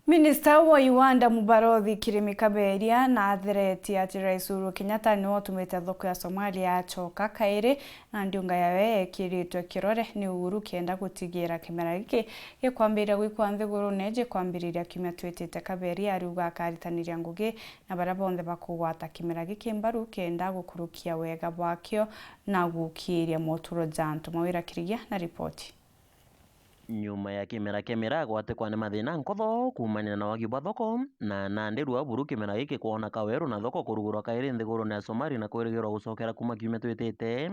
Minista wa Iwanda Mubarothi Kirimi Kaberia na athereti ati Rais Uhuru Kenyatta ni otumite thoko ya Somalia acoka kairi na ndiunga yawe ekiritwe kirore ni Uhuru kienda gutigira kimera giki gikwambira gwikwa nthiguru neje kwambiriria kimya twitite Kaberia ariuga akaritaniria ngugi na bara bonthe bakugwata kimera giki mbaru kienda gukurukia wega bwakio na gukiria moturo jantu mawira kirigia na ripoti. Nyuma ya kimera gwatekwa ni mathina nkotho kumanina na wagi bwa thoko na nandirua buru kimera giki kuona kaweru na thoko kurugurwa kairi nthiguru ya Somali na kwirigirwa gucokera kuma kiumia twitite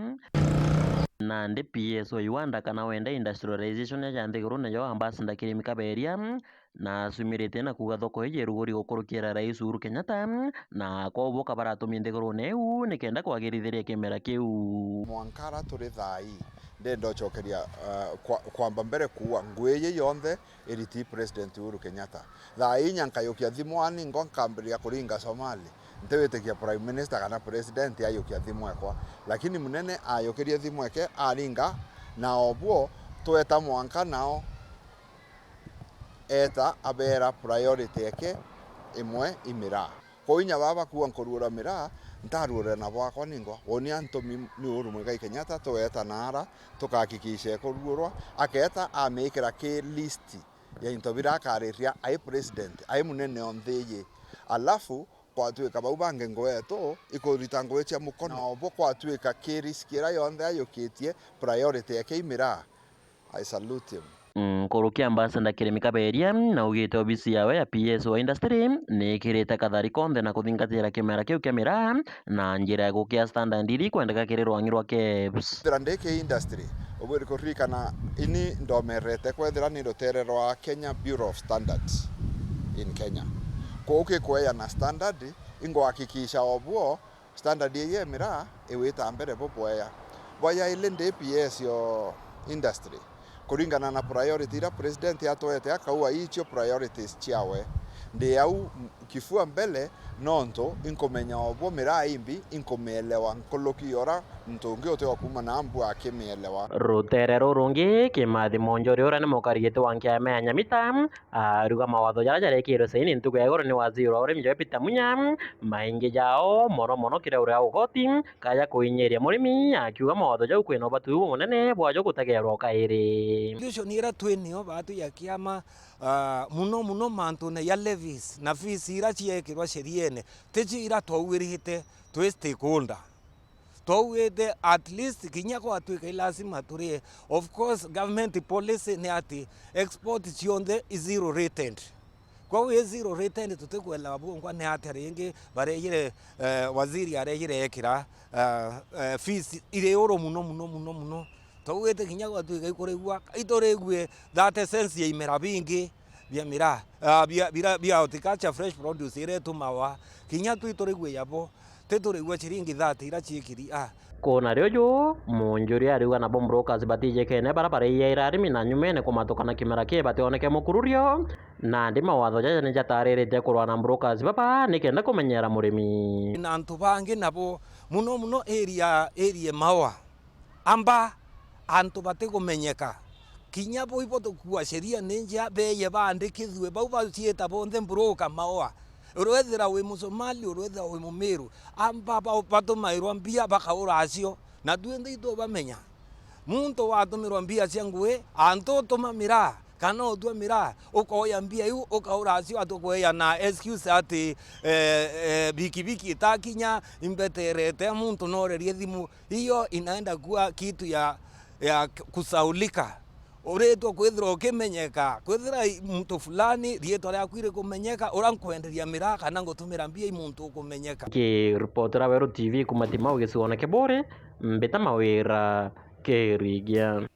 Nandi PS wa Iwanda kana wenda industrialization ya nthiguru nayo Ambassador Kirimi Kaberia na sumirite na kuga thoko ije ruguri gukurukira Rais Uhuru Kenyatta na kobo kabaratumia nthiguru neu nikenda kwagirithiria kimera kiu mwankara turi thai ndenda ucokeria kwamba mbere kuwa ngweye yonthe iriti President Uhuru Kenyatta thai nyankayukia thimu ani ngo nkambiria kuringa Somali ntewitikia Prime Minister kana President ayukia thimu ekwa lakini munene ayukirie thimu eke aringa na obwo tweta mwanka nao eta abera priority eke imwe imira koinya baba kuwa nkurura mira ntarure na bwakwa ningo woni antumi ni Uhuru Muigai Kenyatta tweta nara tukahakikisha kururwa aketa amekira ke list ya intobira kariria ai president ai munene ontheye alafu kwatuika bau bange ngoeto ikurita ngoetia mukono obo kwatuika ke risk ira yonthe ayukitie priority yake imira. I salute him. Kurukia Ambassador Kirimi Kaberia na ugite obisi yawe ya PS wa industry ni kirite kathari konthe na kuthingatira kimera kiu kia mira na njira ya gukia standard iri kwendeka kiri rwangi rwa KEBS ndeke industry obwiri kurikana ini ndomerete kwethira ni rutere rwa Kenya Bureau of Standards in Kenya koke kwea na standard ingo hakikisha obwo standard ye mira iwita mbere bobwea boya ile PS yo industry kuringana na priority ira president atwete akaua icho priorities chiawe ndi au kifua mbele nonto inkomenya obwo mira imbi inkomeelewa nkolokiora ntungi otewa kuma na ambu akimielewa rutere rurungi kimathi monjori ura ni mukariete wanke ya Nyamita aruga mawatho jara jarekirwe saini ntugu ya iguru ni waziri wa urimi Joe Peter Munya maingi jao mono kire uri ugoti kaya kuinyeria murimi akiuga mawatho jau kwina ubatu munene bwajo gutagerwa kairi solution ira twenio batu ya kiama muno mantu ne ya levies na fees ira ciekirwa sheriene teji ira twawirite twi stakeholder twawite at least kinya kwa twika lazima turie of course government policy ni ati export cionthe zero rated kwa we zero rated tutikwela bungwa ni ati ringi bareyire waziri areyire ekira fees ire oro muno twawite kinya kwa twika ikuregwa itoregwe that sense ya imera bingi bia mira bia horticulture fresh produce ire tumawa kinya twitoregwe yabo teturegwa chiringi 30 ira chikiri kona rioju monjori ariuga na bomb brokers batije kene barabara iya irarimi na nyumene kumatukana kimera kie bationeke mukururio na ndi mawatho jaja ni jataririte kurwa na brokers baba nikenda kumenyera murimi na antu bangi nabo muno area mawa amba antu batikumenyeka kinya bo ipoto kuwa sheria ninja beye bandikithwe bau bacieta bonthe broker mawa urwethira wi Musomali urwethira wi Mumiru amba batumairwa mbia bakaura acio na twende ito bamenya muntu watumirwa mbia cia ngui antu tumamira kana utwa mira ukoya mbia iu ukaura acio atukoya na excuse ati bikibiki itakinya imbeterete muntu norerie thimu hiyo inaenda kuwa kitu ya kusaulika uretwo kwithira ukimenyeka kwithira muntu fulani rietwa riaku iri kumenyeka urankwenderia mira kana ngutumira mbia muntu kumenyeka ki reportera Weru TV kumatima ugiciona kibore mbita mawira kerigia.